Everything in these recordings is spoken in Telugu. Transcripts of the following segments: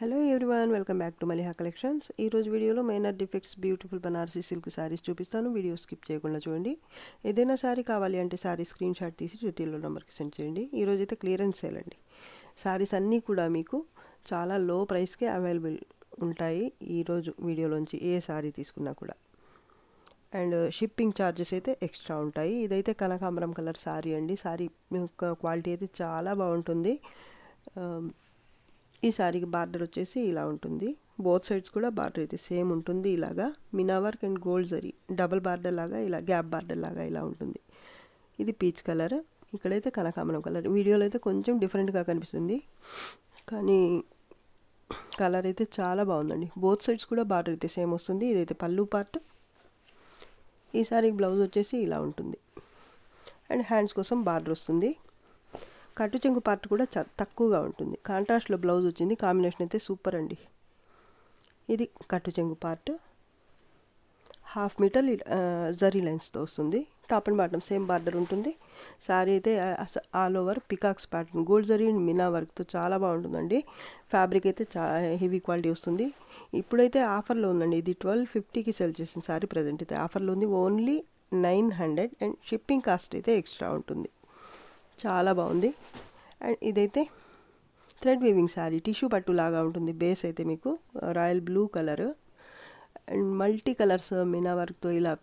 Hello everyone, welcome back to Maliha collections. ఈరోజు వీడియోలో minor defects beautiful Banarasi silk saris చూపిస్తాను. వీడియో స్కిప్ చేయకుండా చూడండి. ఏదైనా శారీ కావాలి అంటే శారీ స్క్రీన్ షాట్ తీసి డీటెయిల్లో నెంబర్కి సెండ్ చేయండి. ఈరోజు అయితే క్లియరెన్స్ సేల్ అండి. శారీస్ అన్నీ కూడా మీకు చాలా లో ప్రైస్కే అవైలబుల్ ఉంటాయి. ఈరోజు వీడియోలోంచి ఏ శారీ తీసుకున్నా కూడా. అండ్ షిప్పింగ్ ఛార్జెస్ అయితే ఎక్స్ట్రా ఉంటాయి. ఇదైతే కనకాంబరం కలర్ శారీ అండి. శారీ క్వాలిటీ అయితే చాలా బాగుంటుంది. ఈ శారీకి బార్డర్ వచ్చేసి ఇలా ఉంటుంది. బోత్ సైడ్స్ కూడా బార్డర్ అయితే సేమ్ ఉంటుంది. ఇలాగా Mina work and gold zari double border లాగా ఇలా గ్యాప్ బార్డర్ లాగా ఇలా ఉంటుంది. ఇది పీచ్ కలర్, ఇక్కడైతే కనకాంబరం కలర్. వీడియోలో అయితే కొంచెం డిఫరెంట్గా కనిపిస్తుంది, కానీ కలర్ అయితే చాలా బాగుందండి. బోత్ సైడ్స్ కూడా బార్డర్ అయితే సేమ్ వస్తుంది. ఇదైతే పళ్ళు పార్ట్. ఈ శారీకి బ్లౌజ్ వచ్చేసి ఇలా ఉంటుంది అండ్ హ్యాండ్స్ కోసం బార్డర్ వస్తుంది. కట్టు చెంగు పార్ట్ కూడా తక్కువగా ఉంటుంది. కాంట్రాస్ట్లో బ్లౌజ్ వచ్చింది. కాంబినేషన్ అయితే సూపర్ అండి. ఇది కట్టు చెంగు పార్ట్. 1/2 మీటర్ జరీ లైన్స్తో వస్తుంది. Top and bottom same border ఉంటుంది. శారీ అయితే all over peacocks pattern gold zari and Mina వర్క్తో చాలా బాగుంటుందండి. ఫ్యాబ్రిక్ అయితే చాలా హెవీ క్వాలిటీ వస్తుంది. ఇప్పుడైతే ఆఫర్లో ఉందండి. ఇది 1250కి సెల్ చేసిన శారీ ప్రజెంట్ అయితే ఆఫర్లో ఉంది. ఓన్లీ 900 అండ్ షిప్పింగ్ కాస్ట్ అయితే ఎక్స్ట్రా ఉంటుంది. చాలా బాగుంది. అండ్ ఇదైతే థ్రెడ్ వీవింగ్ శారీ, టిష్యూ పట్టు లాగా ఉంటుంది. బేస్ అయితే మీకు royal blue colour and multi colours Meena వర్క్తో ఇలా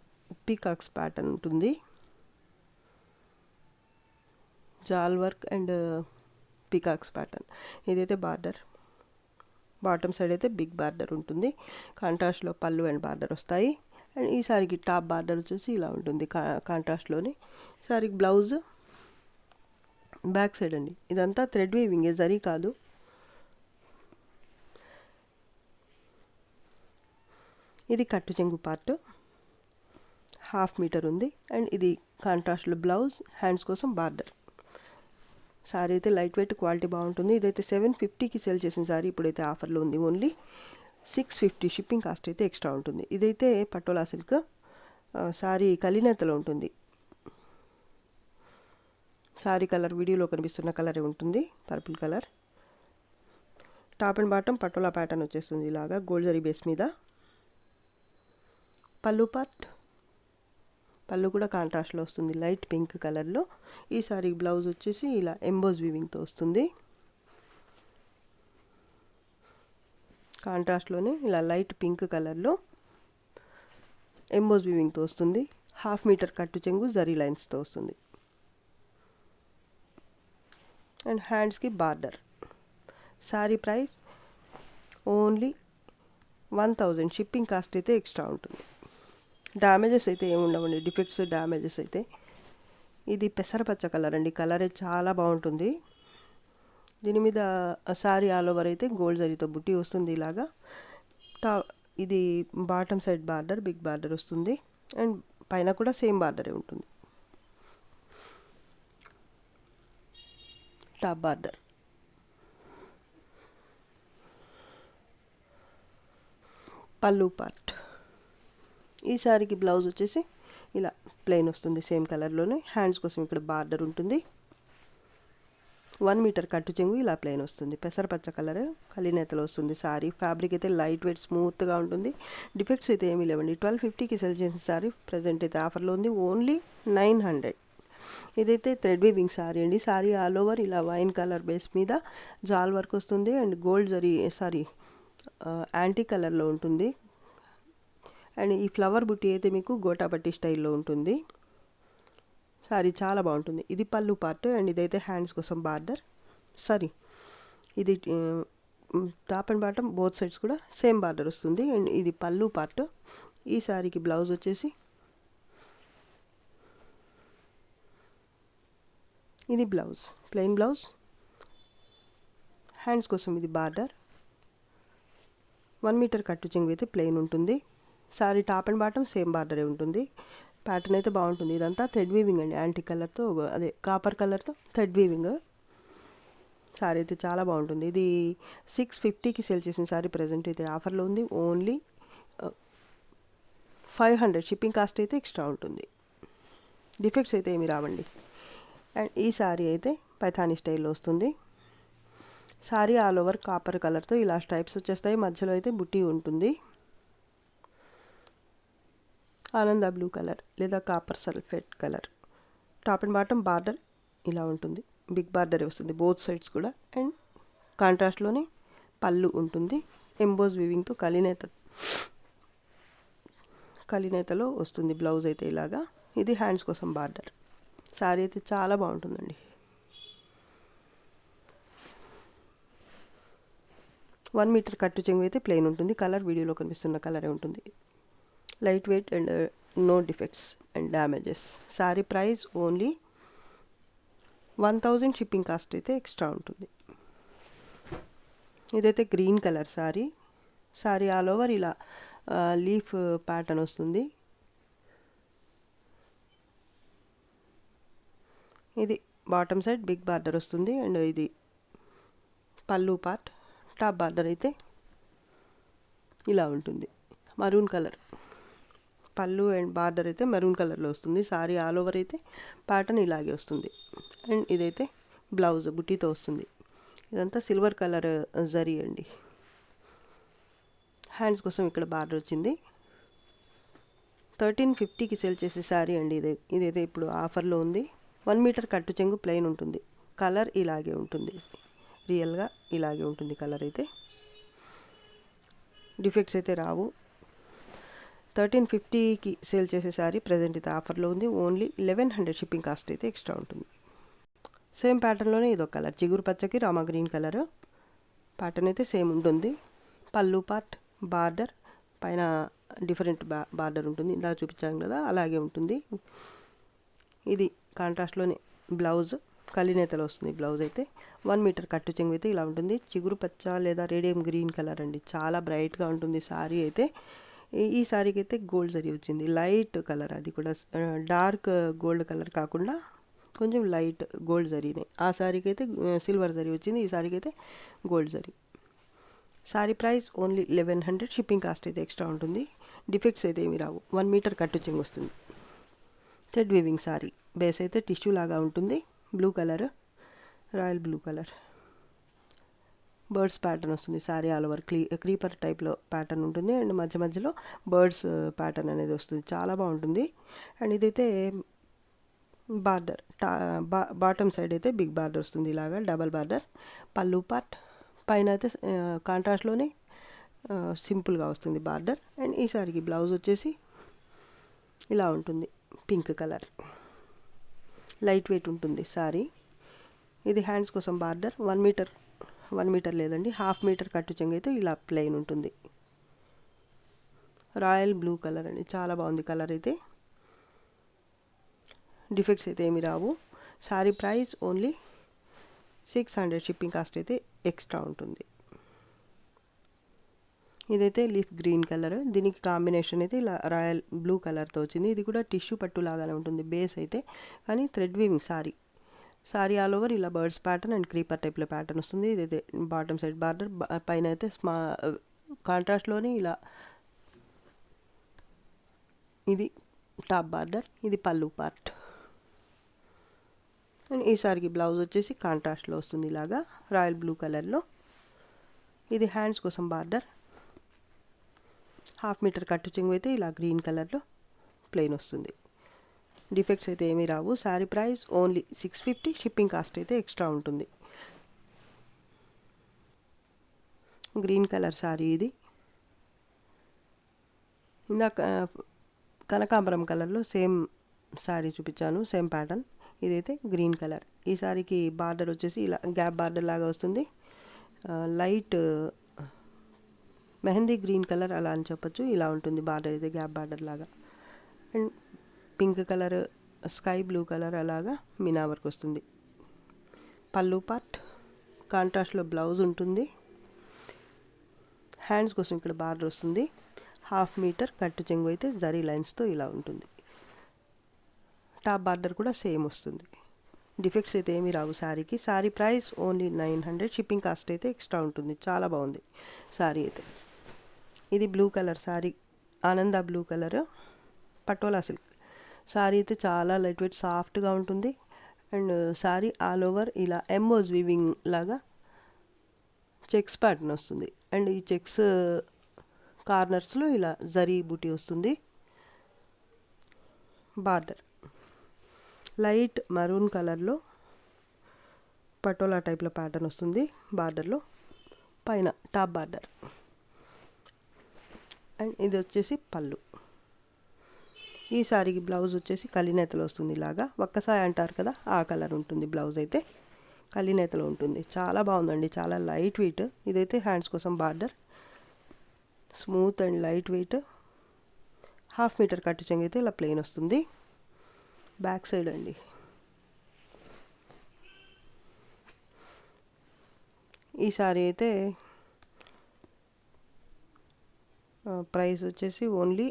పీకాక్స్ ప్యాటర్న్ ఉంటుంది. జాల్ వర్క్ అండ్ పీకాక్స్ ప్యాటర్న్. ఇదైతే బార్డర్, బాటమ్ సైడ్ అయితే బిగ్ బార్డర్ ఉంటుంది. కాంట్రాస్ట్లో పళ్ళు అండ్ బార్డర్ వస్తాయి. అండ్ ఈ శారీకి టాప్ బార్డర్ వచ్చేసి ఇలా ఉంటుంది కాంట్రాస్ట్లోని. శారీకి బ్లౌజ్ బ్యాక్ సైడ్ అండి. ఇదంతా థ్రెడ్ వీవింగ్, జరీ కాదు. ఇది కట్టు చెంగు పార్ట్ 1/2 మీటర్ ఉంది. అండ్ ఇది కాంట్రాస్ట్లో బ్లౌజ్, హ్యాండ్స్ కోసం బార్డర్. శారీ అయితే లైట్ వెయిట్, క్వాలిటీ బాగుంటుంది. ఇదైతే 750కి సేల్ చేసిన శారీ ఇప్పుడైతే ఆఫర్లో ఉంది. ఓన్లీ 650. షిప్పింగ్ కాస్ట్ అయితే ఎక్స్ట్రా ఉంటుంది. ఇదైతే పటోలా సిల్క్ శారీ కలినేతలో ఉంటుంది. శారీ కలర్ వీడియోలో కనిపిస్తున్న కలరే ఉంటుంది, purple colour. Top and bottom patola pattern వచ్చేస్తుంది ఇలాగా గోల్డ్ జరీ బేస్ మీద. పళ్ళు పార్ట్, పళ్ళు కూడా కాంట్రాస్ట్లో వస్తుంది లైట్ పింక్ కలర్లో. ఈ సారీ బ్లౌజ్ వచ్చేసి ఇలా ఎంబోజ్ వీవింగ్తో వస్తుంది. కాంట్రాస్ట్లోనే ఇలా లైట్ పింక్ కలర్లో ఎంబోజ్ వీవింగ్తో వస్తుంది. 1/2 మీటర్ కట్టు చెంగు జరీ లైన్స్తో వస్తుంది. అండ్ హ్యాండ్స్కి border. Sari price only 1000. Shipping cost అయితే ఎక్స్ట్రా ఉంటుంది. డ్యామేజెస్ అయితే ఏముండవండి, డిఫెక్ట్స్ డ్యామేజెస్ అయితే. ఇది పెసరపచ్చ కలర్ అండి. కలరే చాలా బాగుంటుంది. దీని మీద శారీ ఆల్ ఓవర్ అయితే గోల్డ్ జరీతో బుట్టి వస్తుంది ఇలాగా. ఇది bottom side border big border వస్తుంది. అండ్ పైన కూడా సేమ్ బార్డరే ఉంటుంది. Top border. పళ్ళు పార్ట్. ఈ శారీకి బ్లౌజ్ వచ్చేసి ఇలా ప్లెయిన్ వస్తుంది సేమ్ కలర్లోనే. హ్యాండ్స్ కోసం ఇక్కడ బార్డర్ ఉంటుంది. 1 మీటర్ కట్టు చెంగు ఇలా ప్లెయిన్ వస్తుంది. పెసరపచ్చ కలర్ కలినేతలో వస్తుంది శారీ. ఫ్యాబ్రిక్ అయితే లైట్ వెయిట్ స్మూత్గా ఉంటుంది. డిఫెక్ట్స్ అయితే ఏమీ లేవండి. 1250కి సెల్ చేసిన శారీ ప్రజెంట్ అయితే ఆఫర్లో ఉంది. ఓన్లీ 900. ఇదైతే థ్రెడ్ వీవింగ్ శారీ అండి. శారీ ఆల్ ఓవర్ ఇలా వైన్ కలర్ బేస్ మీద జాల్ వర్క్ వస్తుంది. అండ్ గోల్డ్ జరీ యాంటీ కలర్లో ఉంటుంది. అండ్ ఈ ఫ్లవర్ బుట్టి అయితే మీకు గోటాపట్టి స్టైల్లో ఉంటుంది. శారీ చాలా బాగుంటుంది. ఇది పళ్ళు పార్ట్. అండ్ ఇదైతే హ్యాండ్స్ కోసం బార్డర్. ఇది top and bottom both sides కూడా సేమ్ బార్డర్ వస్తుంది. అండ్ ఇది పళ్ళు పార్ట్. ఈ శారీకి బ్లౌజ్ వచ్చేసి ఇది బ్లౌజ్, ప్లెయిన్ బ్లౌజ్. హ్యాండ్స్ కోసం ఇది బార్డర్. 1 మీటర్ కట్టు చెంగు అయితే ప్లెయిన్ ఉంటుంది. Sari top and bottom same బార్డరే ఉంటుంది. ప్యాటర్న్ అయితే బాగుంటుంది. ఇదంతా థ్రెడ్ వీవింగ్ అండి. యాంటీ కలర్తో అదే కాపర్ కలర్తో థ్రెడ్ వీవింగ్. శారీ అయితే చాలా బాగుంటుంది. ఇది 650కి సేల్ చేసిన శారీ ప్రజెంట్ అయితే ఆఫర్లో ఉంది. ఓన్లీ 500. షిప్పింగ్ కాస్ట్ అయితే ఎక్స్ట్రా ఉంటుంది. డిఫెక్ట్స్ అయితే ఏమి రావండి. అండ్ ఈ శారీ అయితే పైథానీ స్టైల్లో వస్తుంది. సారీ ఆల్ ఓవర్ కాపర్ కలర్తో ఇలా స్ట్రైప్స్ వచ్చేస్తాయి, మధ్యలో అయితే బుట్టి ఉంటుంది. ఆనంద బ్లూ కలర్ లేదా copper sulphate colour. Top and bottom border ఇలా ఉంటుంది, బిగ్ బార్డర్ వస్తుంది బోత్ సైడ్స్ కూడా. అండ్ కాంట్రాస్ట్లోనే పళ్ళు ఉంటుంది, ఎంబోజ్ వీవింగ్తో కలినేతలో వస్తుంది బ్లౌజ్ అయితే ఇలాగా. ఇది హ్యాండ్స్ కోసం బార్డర్. శారీ అయితే చాలా బాగుంటుందండి. 1 మీటర్ కట్టు చెంగు అయితే ప్లెయిన్ ఉంటుంది. కలర్ వీడియోలో కనిపిస్తున్న కలరే ఉంటుంది. Light weight and no defects and damages. Sari price only 1000. Shipping cost అయితే ఎక్స్ట్రా ఉంటుంది. ఇదైతే green colour sari all over ఇలా లీఫ్ ప్యాటర్న్ వస్తుంది. ఇది బాటమ్ సైడ్ బిగ్ బార్డర్ వస్తుంది. అండ్ ఇది పళ్ళు పార్ట్. టాప్ బార్డర్ అయితే ఇలా ఉంటుంది, మరూన్ కలర్. పళ్ళు అండ్ బార్డర్ అయితే మెరూన్ కలర్లో వస్తుంది. సారీ ఆల్ ఓవర్ అయితే ప్యాటర్న్ ఇలాగే వస్తుంది. అండ్ ఇదైతే బ్లౌజ్ బుట్టీతో వస్తుంది. ఇదంతా సిల్వర్ కలర్ జరీ అండి. హ్యాండ్స్ కోసం ఇక్కడ బార్డర్ వచ్చింది. 1350కి సేల్ చేసే శారీ అండి ఇదైతే ఇప్పుడు ఆఫర్లో ఉంది. 1 మీటర్ కట్టు చెంగు ప్లెయిన్ ఉంటుంది. కలర్ ఇలాగే ఉంటుంది, రియల్గా ఇలాగే ఉంటుంది కలర్ అయితే. డిఫెక్ట్స్ అయితే రావు. 1350కి సేల్ చేసే శారీ ప్రజెంట్ అయితే ఆఫర్లో ఉంది. ఓన్లీ 1100. షిప్పింగ్ కాస్ట్ అయితే ఎక్స్ట్రా ఉంటుంది. సేమ్ ప్యాటర్న్లోనే ఇదొక కలర్, చిగురు పచ్చకి రామా గ్రీన్ కలర్. ప్యాటర్న్ అయితే సేమ్ ఉంటుంది. పళ్ళు పార్ట్ బార్డర్ పైన డిఫరెంట్ బార్డర్ ఉంటుంది, ఇందాక చూపించాను కదా అలాగే ఉంటుంది. ఇది కాంట్రాస్ట్లోనే బ్లౌజ్ కలినేతలో వస్తుంది బ్లౌజ్ అయితే. 1 మీటర్ కట్టు చెంగు అయితే ఇలా ఉంటుంది. చిగురు పచ్చ లేదా రేడియం గ్రీన్ కలర్ అండి, చాలా బ్రైట్గా ఉంటుంది శారీ అయితే. ఈ శారీకి అయితే గోల్డ్ జరీ వచ్చింది, లైట్ కలర్. అది కూడా డార్క్ గోల్డ్ కలర్ కాకుండా కొంచెం లైట్ గోల్డ్ జరీనే. ఆ శారీకి అయితే సిల్వర్ జరీ వచ్చింది, ఈ శారీకి అయితే gold zari. Sari price only 1100. Shipping cost అయితే ఎక్స్ట్రా ఉంటుంది. డిఫెక్ట్స్ అయితే ఏమి రావు. 1 మీటర్ కట్టు చెంగు వస్తుంది. Thread weaving sari. బేస్ అయితే టిష్యూ లాగా ఉంటుంది, blue colour, royal blue colour. Birds pattern వస్తుంది శారీ ఆల్ ఓవర్. క్రీపర్ టైప్లో ప్యాటర్న్ ఉంటుంది. అండ్ మధ్య మధ్యలో బర్డ్స్ ప్యాటర్న్ అనేది వస్తుంది, చాలా బాగుంటుంది. అండ్ ఇదైతే బార్డర్ బాటమ్ సైడ్ అయితే బిగ్ బార్డర్ వస్తుంది, ఇలాగా డబల్ బార్డర్. పళ్ళు పార్ట్ పైన అయితే కాంట్రాస్ట్లోనే సింపుల్గా వస్తుంది బార్డర్. అండ్ ఈ సారికి బ్లౌజ్ వచ్చేసి ఇలా ఉంటుంది, పింక్ కలర్. లైట్ వెయిట్ ఉంటుంది సారీ. ఇది హ్యాండ్స్ కోసం బార్డర్. 1 మీటర్ లేదండి, 1/2 మీటర్ కట్టు చెంగు అయితే ఇలా ప్లెయిన్ ఉంటుంది. రాయల్ బ్లూ కలర్ అండి, చాలా బాగుంది కలర్ అయితే. డిఫెక్ట్స్ అయితే ఏమి రావు. Sari price only 600. Shipping cost అయితే ఎక్స్ట్రా ఉంటుంది. ఇదైతే లీఫ్ గ్రీన్ కలర్, దీనికి కాంబినేషన్ అయితే ఇలా రాయల్ బ్లూ కలర్తో వచ్చింది. ఇది కూడా టిష్యూ పట్టు లాగానే ఉంటుంది బేస్ అయితే, కానీ thread weaving sorry all over ఇలా బర్డ్స్ ప్యాటర్న్ అండ్ క్రీపర్ టైప్లో ప్యాటర్న్ వస్తుంది. ఇదైతే బాటమ్ సైడ్ బార్డర్, పైన అయితే కాంట్రాస్ట్లోని ఇలా ఇది టాప్ బార్డర్. ఇది పళ్ళు పార్ట్. అండ్ ఈ సారికి బ్లౌజ్ వచ్చేసి కాంట్రాస్ట్లో వస్తుంది, ఇలాగా రాయల్ బ్లూ కలర్లో. ఇది హ్యాండ్స్ కోసం బార్డర్. 1/2 మీటర్ కట్టు చెంగు అయితే ఇలా గ్రీన్ కలర్లో ప్లెయిన్ వస్తుంది. డిఫెక్ట్స్ అయితే ఏమీ రావు. Sari price only 650. Shipping cost అయితే ఎక్స్ట్రా ఉంటుంది. గ్రీన్ కలర్ శారీ ఇది. ఇందాక కనకాంబరం కలర్లో సేమ్ శారీ చూపించాను, సేమ్ ప్యాటర్న్. ఇదైతే గ్రీన్ కలర్. ఈ శారీకి బార్డర్ వచ్చేసి ఇలా గ్యాప్ బార్డర్ లాగా వస్తుంది. లైట్ మెహందీ గ్రీన్ కలర్ అలా అని చెప్పొచ్చు, ఇలా ఉంటుంది బార్డర్ అయితే గ్యాప్ బార్డర్ లాగా. And pink colour, sky blue colour అలాగా మీనా వర్క్ వస్తుంది. పళ్ళు పార్ట్, కాంట్రాస్ట్లో బ్లౌజ్ ఉంటుంది. హ్యాండ్స్ కోసం ఇక్కడ బార్డర్ వస్తుంది. 1/2 మీటర్ కట్టు చెంగు అయితే జరీ లైన్స్తో ఇలా ఉంటుంది. టాప్ బార్డర్ కూడా సేమ్ వస్తుంది. డిఫెక్ట్స్ అయితే ఏమీ రావు శారీకి. Sari price only 900. Shipping cost అయితే ఎక్స్ట్రా ఉంటుంది. చాలా బాగుంది శారీ అయితే. ఇది బ్లూ కలర్ శారీ, ఆనంద blue colour, patola silk sari అయితే చాలా లైట్ వెయిట్ సాఫ్ట్గా ఉంటుంది. అండ్ శారీ ఆల్ ఓవర్ ఇలా ఎంబోజ్ వీవింగ్ లాగా చెక్స్ ప్యాటర్న్ వస్తుంది. అండ్ ఈ చెక్స్ కార్నర్స్లో ఇలా జరీ బూటీ వస్తుంది. బార్డర్ లైట్ మరూన్ కలర్లో పటోలా టైప్లో ప్యాటర్న్ వస్తుంది బార్డర్లో, పైన టాప్ బార్డర్. అండ్ ఇది వచ్చేసి పళ్ళు. ఈ సారీకి బ్లౌజ్ వచ్చేసి కలినేతలో వస్తుంది. ఇలాగా ఒక్కసారి అంటారు కదా, ఆ కలర్ ఉంటుంది. బ్లౌజ్ అయితే కలినేతలో ఉంటుంది. చాలా బాగుందండి, చాలా లైట్ వెయిట్. ఇదైతే హ్యాండ్స్ కోసం border, smooth and light weight. 1/2 metre కట్టు చెంగు అయితే ఇలా ప్లెయిన్ వస్తుంది. బ్యాక్ సైడ్ అండి. ఈ సారీ అయితే ప్రైస్ వచ్చేసి ఓన్లీ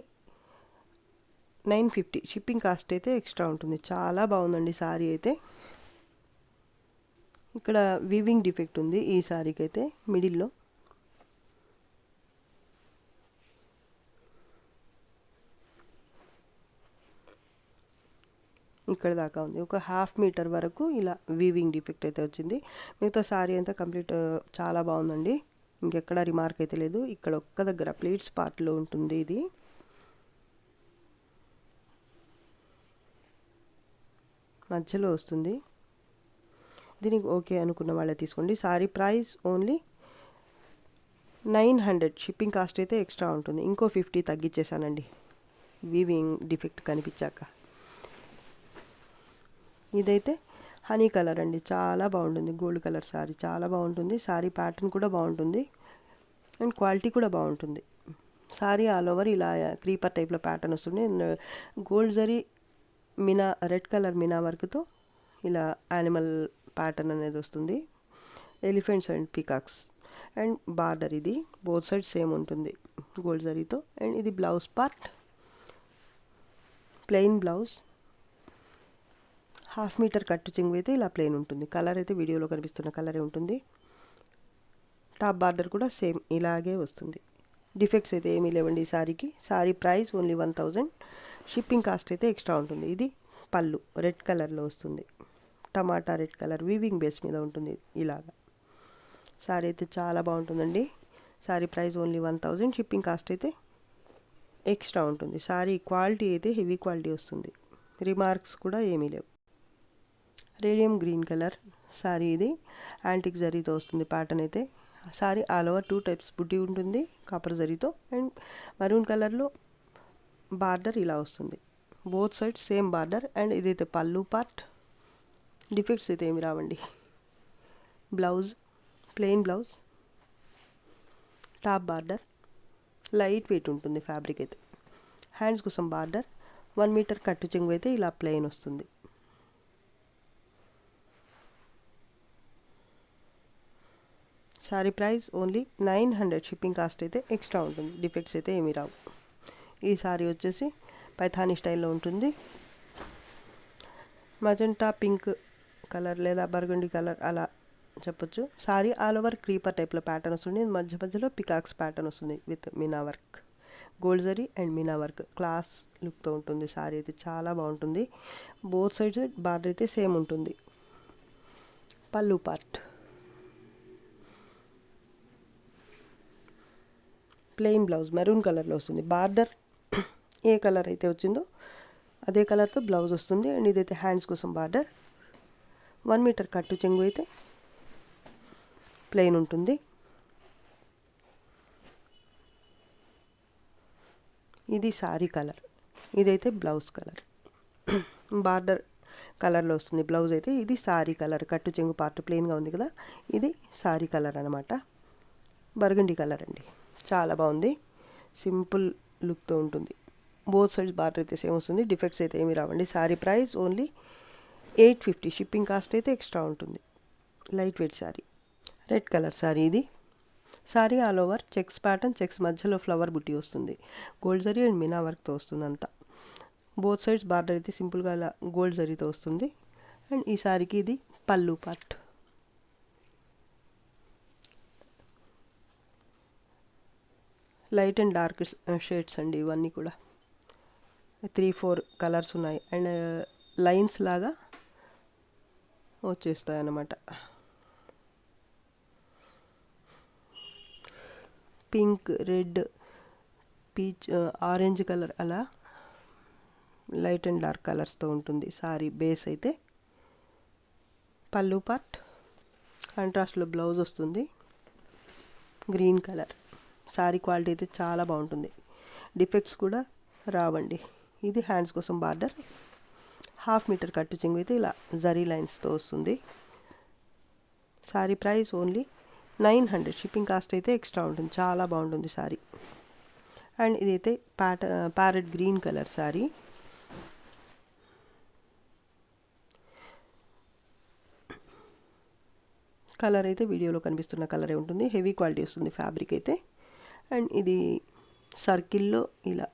950. షిప్పింగ్ కాస్ట్ అయితే ఎక్స్ట్రా ఉంటుంది. చాలా బాగుందండి సారీ అయితే. ఇక్కడ వీవింగ్ డిఫెక్ట్ ఉంది ఈ సారీకి అయితే మిడిల్లో. ఇక్కడ దాకా ఉంది. ఒక 1/2 మీటర్ వరకు ఇలా వీవింగ్ డిఫెక్ట్ అయితే వచ్చింది. మిగతా సారీ అంతా కంప్లీట్ చాలా బాగుందండి. ఇంకెక్కడ రిమార్క్ అయితే లేదు. ఇక్కడ ఒక్క దగ్గర ప్లీట్స్ పార్ట్లో ఉంటుంది. ఇది మధ్యలో వస్తుంది. దీనికి ఓకే అనుకున్న వాళ్ళే తీసుకోండి. Sorry price only 900. Shipping cost అయితే ఎక్స్ట్రా ఉంటుంది. ఇంకో 50 తగ్గించేసానండి వీవింగ్ డిఫెక్ట్ కనిపించాక. ఇదైతే హనీ కలర్ అండి, చాలా బాగుంటుంది. గోల్డ్ కలర్ సారీ చాలా బాగుంటుంది. సారీ ప్యాటర్న్ కూడా బాగుంటుంది అండ్ క్వాలిటీ కూడా బాగుంటుంది. సారీ ఆల్ ఓవర్ ఇలా క్రీపర్ టైప్లో ప్యాటర్న్ వస్తుంది. గోల్డ్ జరీ మినా రెడ్ కలర్ మినా వర్క్తో ఇలా యానిమల్ ప్యాటర్న్ అనేది వస్తుంది. Elephants and peacocks and border. ఇది బోత్ సైడ్ సేమ్ ఉంటుంది గోల్డ్ జరీతో. అండ్ ఇది blouse part, plain blouse. 1/2 metre కట్టు చెంగు అయితే ఇలా ప్లెయిన్ ఉంటుంది. కలర్ అయితే వీడియోలో కనిపిస్తున్న కలరే ఉంటుంది. టాప్ బార్డర్ కూడా సేమ్ ఇలాగే వస్తుంది. డిఫెక్ట్స్ అయితే ఏమీ లేవండి ఈ సారీకి. Sari price only 1000. Shipping cost అయితే ఎక్స్ట్రా ఉంటుంది. ఇది పళ్ళు రెడ్ కలర్లో వస్తుంది. Tomato red colour weaving base మీద ఉంటుంది ఇలాగా. సారీ అయితే చాలా బాగుంటుందండి. Sari price only 1000. Shipping cost అయితే ఎక్స్ట్రా ఉంటుంది. సారీ క్వాలిటీ అయితే హెవీ క్వాలిటీ వస్తుంది. రిమార్క్స్ కూడా ఏమీ లేవు. Radium green colour sari. ఇది యాంటిక్ జరీతో వస్తుంది ప్యాటర్న్ అయితే. సారీ ఆల్ ఓవర్ 2 టైప్స్ బుట్టి ఉంటుంది కాపర్ జరీతో. అండ్ మరూన్ కలర్లో బార్డర్ ఇలా వస్తుంది. Both sides same border. And ఇదైతే పళ్ళు పార్ట్. డిఫెక్ట్స్ అయితే ఏమి రావండి. Blouse plain blouse, top border, light weight ఉంటుంది ఫ్యాబ్రిక్ అయితే. హ్యాండ్స్ కోసం బార్డర్. 1 మీటర్ కట్టు చెంగు అయితే ఇలా ప్లెయిన్ వస్తుంది. Sorry price only 900. Shipping cost అయితే ఎక్స్ట్రా ఉంటుంది. డిఫెక్ట్స్ అయితే ఏమీ రావు. ఈ సారీ వచ్చేసి పైథానీ స్టైల్లో ఉంటుంది. మజెంటా పింక్ కలర్ లేదా బర్గండి కలర్ అలా చెప్పొచ్చు. సారీ ఆల్ ఓవర్ క్రీపర్ టైప్లో ప్యాటర్న్ వస్తుంది. మధ్య మధ్యలో పికాక్స్ ప్యాటర్న్ వస్తుంది with meena work, gold zari and meena work. Class లుక్తో ఉంటుంది. సారీ అయితే చాలా బాగుంటుంది. బోత్ సైడ్స్ బార్డర్ అయితే సేమ్ ఉంటుంది. పళ్ళు పార్ట్ ప్లెయిన్ బ్లౌజ్ మెరూన్ కలర్లో వస్తుంది. బార్డర్ ఏ కలర్ అయితే వచ్చిందో అదే కలర్తో బ్లౌజ్ వస్తుంది. అండ్ ఇదైతే హ్యాండ్స్ కోసం బార్డర్. 1 మీటర్ కట్టు చెంగు అయితే ప్లెయిన్ ఉంటుంది. ఇది సారీ కలర్. ఇదైతే బ్లౌజ్ కలర్. బార్డర్ కలర్లో వస్తుంది బ్లౌజ్ అయితే. ఇది సారీ కలర్. కట్టు చెంగు పార్ట్ ప్లెయిన్గా ఉంది కదా, ఇది సారీ కలర్ అనమాట. బర్గండి కలర్ అండి, చాలా బాగుంది. సింపుల్ లుక్తో ఉంటుంది. బోత్ సైడ్స్ బార్డర్ అయితే సేమ్ వస్తుంది. డిఫెక్ట్స్ అయితే ఏమి రావండి. Sari price only 850. Shipping cost అయితే ఎక్స్ట్రా ఉంటుంది. Light weight sari. Red colour sari. ఇది sari all over checks pattern. Checks మధ్యలో ఫ్లవర్ బుట్టి వస్తుంది. గోల్డ్ జరీ అండ్ మీనా వర్క్తో వస్తుంది అంతా. బోత్ సైడ్స్ బార్డర్ అయితే సింపుల్గా అలా గోల్డ్ జరీతో వస్తుంది. అండ్ ఈ సారీకి ఇది పళ్ళు part. Light and dark shades అండి ఇవన్నీ కూడా. 3-4 కలర్స్ ఉన్నాయి. అండ్ లైన్స్ లాగా వచ్చేస్తాయి అన్నమాట. Pink, red, peach, orange colour అలా లైట్ అండ్ డార్క్ కలర్స్తో ఉంటుంది సారీ బేస్ అయితే. పళ్ళు పార్ట్ కాంట్రాస్ట్లో బ్లౌజ్ వస్తుంది గ్రీన్ కలర్. సారీ క్వాలిటీ అయితే చాలా బాగుంటుంది, డిఫెక్ట్స్ కూడా రావండి. ఇది హ్యాండ్స్ కోసం బార్డర్. 1/2 మీటర్ కట్టు చెంగు అయితే ఇలా జరీ లైన్స్తో వస్తుంది. Sorry price only 900, shipping cost అయితే ఎక్స్ట్రా ఉంటుంది. చాలా బాగుంటుంది సారీ. అండ్ ఇదైతే parrot green colour sorry. Colour అయితే వీడియోలో కనిపిస్తున్న కలరే ఉంటుంది, హెవీ క్వాలిటీ వస్తుంది ఫ్యాబ్రిక్ అయితే. అండ్ ఇది సర్కిల్లో ఇలా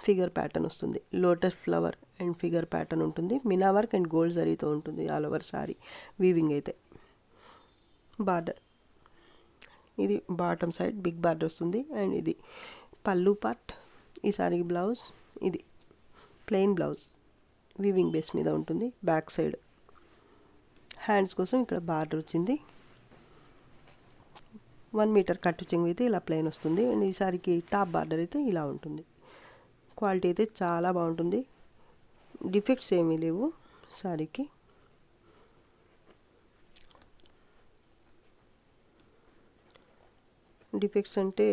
ఫిగర్ ప్యాటర్న్ వస్తుంది, lotus flower and figure pattern ఉంటుంది. మినా వర్క్ అండ్ గోల్డ్ జరీతో ఉంటుంది ఆల్ ఓవర్ సారీ వీవింగ్ అయితే. బార్డర్ ఇది బాటమ్ సైడ్ బిగ్ బార్డర్ వస్తుంది. అండ్ ఇది పళ్ళు పార్ట్. ఈ సారీకి బ్లౌజ్ ఇది ప్లెయిన్ బ్లౌజ్ వీవింగ్ బేస్ మీద ఉంటుంది. బ్యాక్ సైడ్ హ్యాండ్స్ కోసం ఇక్కడ బార్డర్ వచ్చింది. 1 మీటర్ కట్టు చెంగు అయితే ఇలా ప్లెయిన్ వస్తుంది. అండ్ ఈ సారీకి టాప్ బార్డర్ అయితే ఇలా ఉంటుంది. క్వాలిటీ అయితే చాలా బాగుంటుంది, డిఫెక్ట్స్ ఏమీ లేవు సారీకి. డిఫెక్ట్స్ అంటే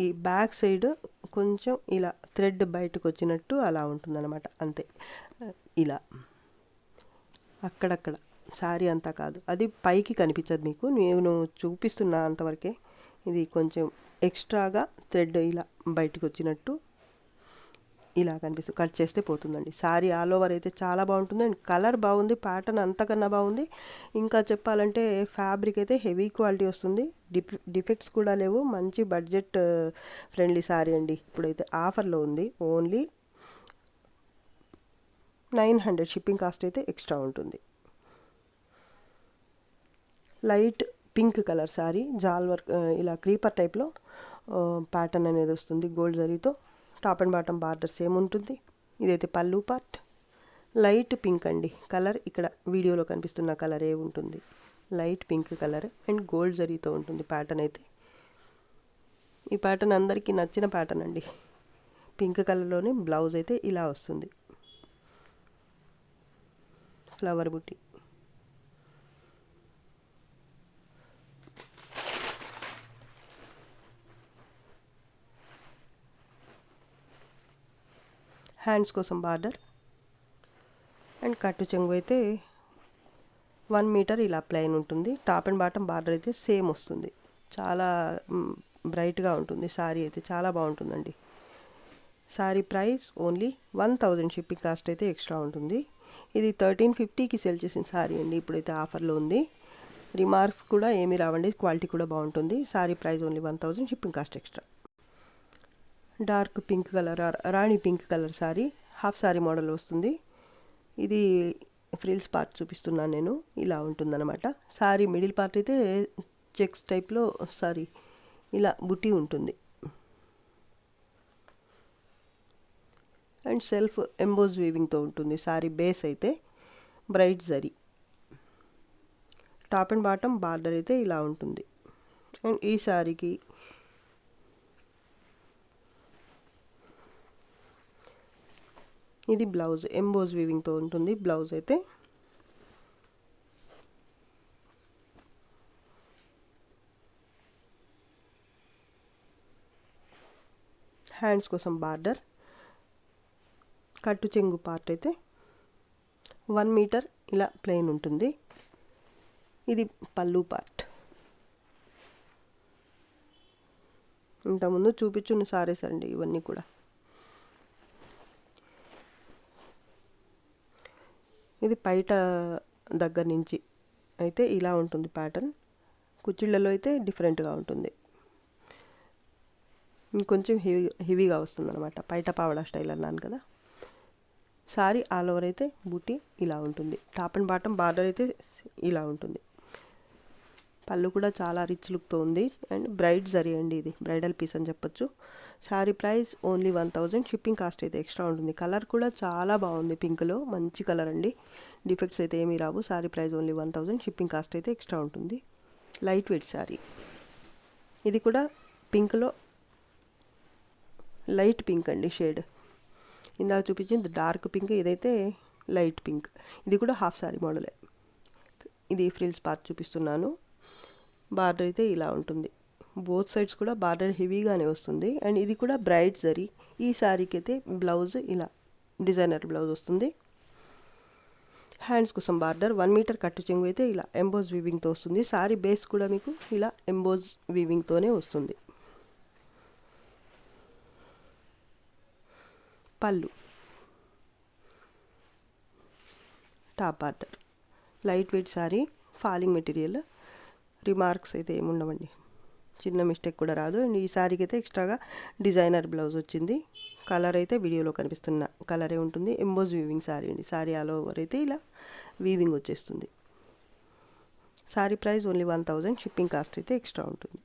ఈ బ్యాక్ సైడ్ కొంచెం ఇలా థ్రెడ్ బయటకు వచ్చినట్టు అలా ఉంటుందన్నమాట, అంతే. ఇలా అక్కడక్కడ సారీ అంతా కాదు, అది పైకి కనిపించదు మీకు, నేను చూపిస్తున్నా అంతవరకే. ఇది కొంచెం ఎక్స్ట్రాగా థ్రెడ్ ఇలా బయటకు వచ్చినట్టు ఇలా కనిపిస్తుంది. కట్ చేస్తే పోతుందండి. సారీ ఆల్ ఓవర్ అయితే చాలా బాగుంటుంది. అండ్ కలర్ బాగుంది, ప్యాటర్న్ అంతకన్నా బాగుంది. ఇంకా చెప్పాలంటే ఫ్యాబ్రిక్ అయితే హెవీ క్వాలిటీ వస్తుంది, డిఫెక్ట్స్ కూడా లేవు. మంచి బడ్జెట్ ఫ్రెండ్లీ సారీ అండి. ఇప్పుడైతే ఆఫర్లో ఉంది, ఓన్లీ 900, షిప్పింగ్ కాస్ట్ అయితే ఎక్స్ట్రా ఉంటుంది. Light pink colour sari, jaal work ఇలా క్రీపర్ టైప్లో ప్యాటర్న్ అనేది వస్తుంది గోల్డ్ జరీతో. Top and bottom border same ఉంటుంది. ఇదైతే పళ్ళు పార్ట్. లైట్ పింక్ అండి కలర్, ఇక్కడ వీడియోలో కనిపిస్తున్న కలర్ ఏ ఉంటుంది, light pink colour and gold జరీతో ఉంటుంది ప్యాటర్న్ అయితే. ఈ ప్యాటర్న్ అందరికీ నచ్చిన ప్యాటర్న్ అండి. పింక్ కలర్లోనే బ్లౌజ్ అయితే ఇలా వస్తుంది, ఫ్లవర్ బుట్టి. హ్యాండ్స్ కోసం బార్డర్ అండ్ కట్టు చెంగు అయితే 1 మీటర్ ఇలా ప్లెయిన్ ఉంటుంది. టాప్ అండ్ బాటమ్ బార్డర్ అయితే సేమ్ వస్తుంది. చాలా బ్రైట్గా ఉంటుంది సారీ అయితే, చాలా బాగుంటుందండి. Sari price only 1000, shipping cost అయితే ఎక్స్ట్రా ఉంటుంది. ఇది 1350కి సెల్ చేసిన సారీ అండి, ఇప్పుడైతే ఆఫర్లో ఉంది. రిమార్క్స్ కూడా ఏమీ రావండి, క్వాలిటీ కూడా బాగుంటుంది. Sari price only 1000, shipping cost extra. Dark pink colour, rani pink colour sari, half sari model వస్తుంది. ఇది ఫ్రిల్స్ పార్ట్ చూపిస్తున్నాను నేను, ఇలా ఉంటుందన్నమాట. సారీ మిడిల్ పార్ట్ అయితే చెక్స్ టైప్లో సారీ ఇలా బుట్టి ఉంటుంది. అండ్ సెల్ఫ్ ఎంబోజ్ వీవింగ్తో ఉంటుంది. సారీ బేస్ అయితే bright zari. Top and bottom border అయితే ఇలా ఉంటుంది. అండ్ ఈ సారీకి ఇది బ్లౌజ్ ఎంబోజ్ వీవింగ్తో ఉంటుంది. బ్లౌజ్ అయితే హ్యాండ్స్ కోసం బార్డర్. కట్టు చెంగు పార్ట్ అయితే 1 మీటర్ ఇలా ప్లెయిన్ ఉంటుంది. ఇది పళ్ళు పార్ట్. ఇంతకుముందు చూపించున్న సారీస్ అండి ఇవన్నీ కూడా. ఇది పైట దగ్గర నుంచి అయితే ఇలా ఉంటుంది ప్యాటర్న్. కుచ్చిళ్ళలో అయితే డిఫరెంట్గా ఉంటుంది, ఇంకొంచెం హెవీగా వస్తుంది అనమాట. పైట పావడా స్టైల్ అన్నాను కదా. సారీ ఆల్ ఓవర్ అయితే బూటీ ఇలా ఉంటుంది. టాప్ అండ్ బాటమ్ బార్డర్ అయితే ఇలా ఉంటుంది. పళ్ళు కూడా చాలా రిచ్ లుక్తో ఉంది. అండ్ బ్రైడ్ జరీ అండి, ఇది బ్రైడల్ పీస్ అని చెప్పొచ్చు. Sorry price only 1000, shipping cost అయితే ఎక్స్ట్రా ఉంటుంది. కలర్ కూడా చాలా బాగుంది, పింక్లో మంచి కలర్ అండి. డిఫెక్ట్స్ అయితే ఏమీ రావు. Sari price only 1000, shipping cost అయితే ఎక్స్ట్రా ఉంటుంది. Light weight sari. ఇది కూడా పింక్లో లైట్ పింక్ అండి షేడ్. ఇందాక చూపించింది డార్క్ పింక్, ఇదైతే లైట్ పింక్. ఇది కూడా హాఫ్ శారీ మోడలే. ఇది ఫ్రిల్స్ పార్ట్ చూపిస్తున్నాను. బార్డర్ అయితే ఇలా ఉంటుంది. బోత్ సైడ్స్ కూడా బార్డర్ హెవీగానే వస్తుంది. అండ్ ఇది కూడా బ్రైట్ జరీ. ఈ శారీకి అయితే బ్లౌజ్ ఇలా డిజైనర్ బ్లౌజ్ వస్తుంది. హ్యాండ్స్ కోసం బార్డర్ 1 మీటర్ కట్టు చెంగు అయితే ఇలా ఎంబోజ్ వీవింగ్తో వస్తుంది. శారీ బేస్ కూడా మీకు ఇలా ఎంబోజ్ వీవింగ్తోనే వస్తుంది. పళ్ళు, top border, light weight sari, falling material, remarks అయితే ఏముండవండి, చిన్న మిస్టేక్ కూడా రాదు. అండ్ ఈ శారీకి అయితే ఎక్స్ట్రాగా డిజైనర్ బ్లౌజ్ వచ్చింది. కలర్ అయితే వీడియోలో కనిపిస్తున్న కలరే ఉంటుంది. ఎంబోజ్ వీవింగ్ శారీ అండి. శారీ ఆల్ ఓవర్ అయితే ఇలా వీవింగ్ వచ్చేస్తుంది. Sari price only 1000. Shipping cost అయితే ఎక్స్ట్రా ఉంటుంది.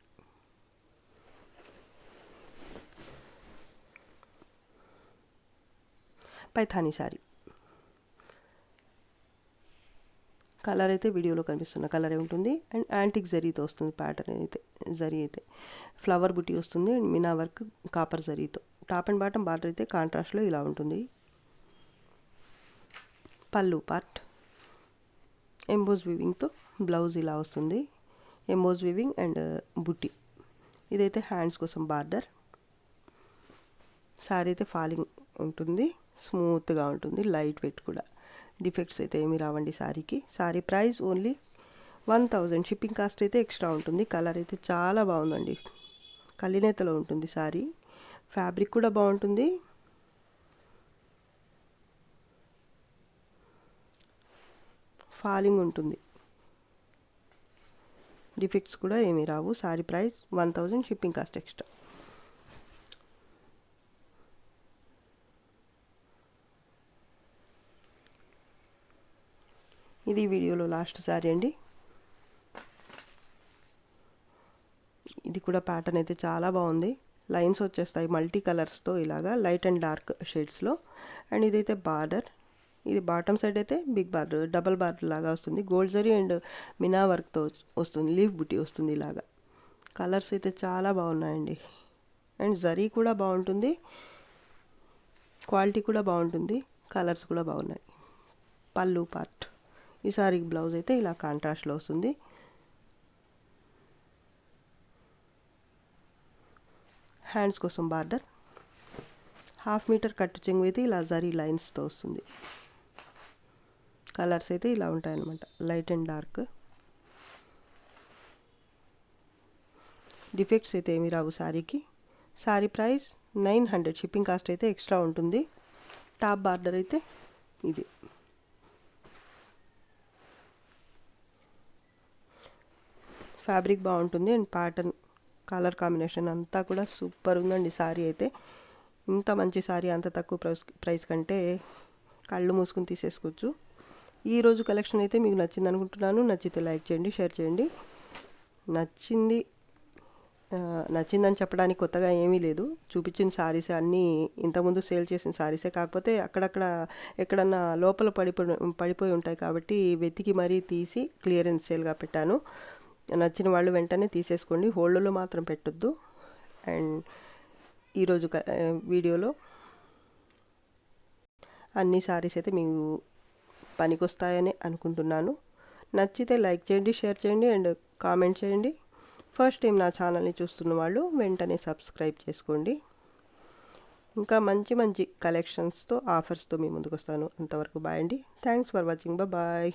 పైథానీ శారీ. కలర్ అయితే వీడియోలో కనిపిస్తున్న కలరే ఉంటుంది. అండ్ యాంటిక్ జరీతో వస్తుంది ప్యాటర్న్ అయితే. జరీ అయితే ఫ్లవర్ బుటీ వస్తుంది. అండ్ మీనా వర్క్ కాపర్ జరీతో. టాప్ అండ్ బాటమ్ బార్డర్ అయితే కాంట్రాస్ట్లో ఇలా ఉంటుంది. పళ్ళు పార్ట్ ఎంబోజ్ వీవింగ్తో బ్లౌజ్ ఇలా వస్తుంది. ఎంబోజ్ వీవింగ్ అండ్ బుట్టి. ఇదైతే హ్యాండ్స్ కోసం బార్డర్. శారీ అయితే ఫాలింగ్ ఉంటుంది, స్మూత్గా ఉంటుంది, లైట్ వెయిట్ కూడా. డిఫెక్ట్స్ అయితే ఏమి రావండి శారీకి. Sari price only 1000. Shipping cost అయితే ఎక్స్ట్రా ఉంటుంది. కలర్ అయితే చాలా బాగుందండి. కలినేతలో ఉంటుంది శారీ. ఫ్యాబ్రిక్ కూడా బాగుంటుంది. ఫాలింగ్ ఉంటుంది. డిఫెక్ట్స్ కూడా ఏమీ రావు. Sari price 1000. Shipping cost extra. ఇది వీడియోలో లాస్ట్ శారీ అండి. ఇది కూడా ప్యాటర్న్ అయితే చాలా బాగుంది. లైన్స్ వచ్చేస్తాయి మల్టీ కలర్స్తో ఇలాగా లైట్ అండ్ డార్క్ షేడ్స్లో. అండ్ ఇదైతే బార్డర్. ఇది బాటమ్ సైడ్ అయితే బిగ్ బార్డర్, డబల్ బార్డర్ లాగా వస్తుంది. గోల్డ్ జరీ అండ్ మినా వర్క్తో వస్తుంది. లీఫ్ బుట్టి వస్తుంది ఇలాగా. కలర్స్ అయితే చాలా బాగున్నాయండి. అండ్ జరీ కూడా బాగుంటుంది, క్వాలిటీ కూడా బాగుంటుంది, కలర్స్ కూడా బాగున్నాయి. పళ్ళు పార్ట్. ఈ సారీ బ్లౌజ్ అయితే ఇలా కాంట్రాస్ట్లో వస్తుంది. హ్యాండ్స్ కోసం బార్డర్. 1/2 మీటర్ కట్టు చెంగు అయితే ఇలా జరీ లైన్స్తో వస్తుంది. కలర్స్ అయితే ఇలా ఉంటాయన్నమాట, లైట్ అండ్ డార్క్. డిఫెక్ట్స్ అయితే ఏమి రావు శారీకి. శారీ ప్రైస్ 900. షిప్పింగ్ కాస్ట్ అయితే ఎక్స్ట్రా ఉంటుంది. టాప్ బార్డర్ అయితే ఇది. ఫ్యాబ్రిక్ బాగుంటుంది అండ్ ప్యాటర్న్, కలర్ కాంబినేషన్ అంతా కూడా సూపర్ ఉందండి. శారీ అయితే ఇంత మంచి శారీ అంత తక్కువ ప్రైస్ కంటే కళ్ళు మూసుకుని తీసేసుకోవచ్చు. ఈరోజు కలెక్షన్ అయితే మీకు నచ్చింది అనుకుంటున్నాను. నచ్చితే లైక్ చేయండి, షేర్ చేయండి. నచ్చిందని చెప్పడానికి కొత్తగా ఏమీ లేదు. చూపించిన శారీస్ అన్నీ ఇంతకుముందు సేల్ చేసిన శారీసే, కాకపోతే అక్కడక్కడ ఎక్కడన్నా లోపల పడిపోయి ఉంటాయి కాబట్టి వెతికి మరీ తీసి క్లియరెన్స్ సేల్గా పెట్టాను. నచ్చిన వాళ్ళు వెంటనే తీసేసుకోండి, హోల్డ్లో మాత్రం పెట్టొద్దు. అండ్ ఈరోజు వీడియోలో అన్ని శారీస్ అయితే మీకు పనికొస్తాయని అనుకుంటున్నాను. నచ్చితే లైక్ చేయండి, షేర్ చేయండి అండ్ కామెంట్ చేయండి. ఫస్ట్ టైం నా ఛానల్ని చూస్తున్న వాళ్ళు వెంటనే సబ్స్క్రైబ్ చేసుకోండి. ఇంకా మంచి మంచి కలెక్షన్స్తో, ఆఫర్స్తో మీ ముందుకు వస్తాను. అంతవరకు బాయ్ అండి. Thanks for watching. బాయ్.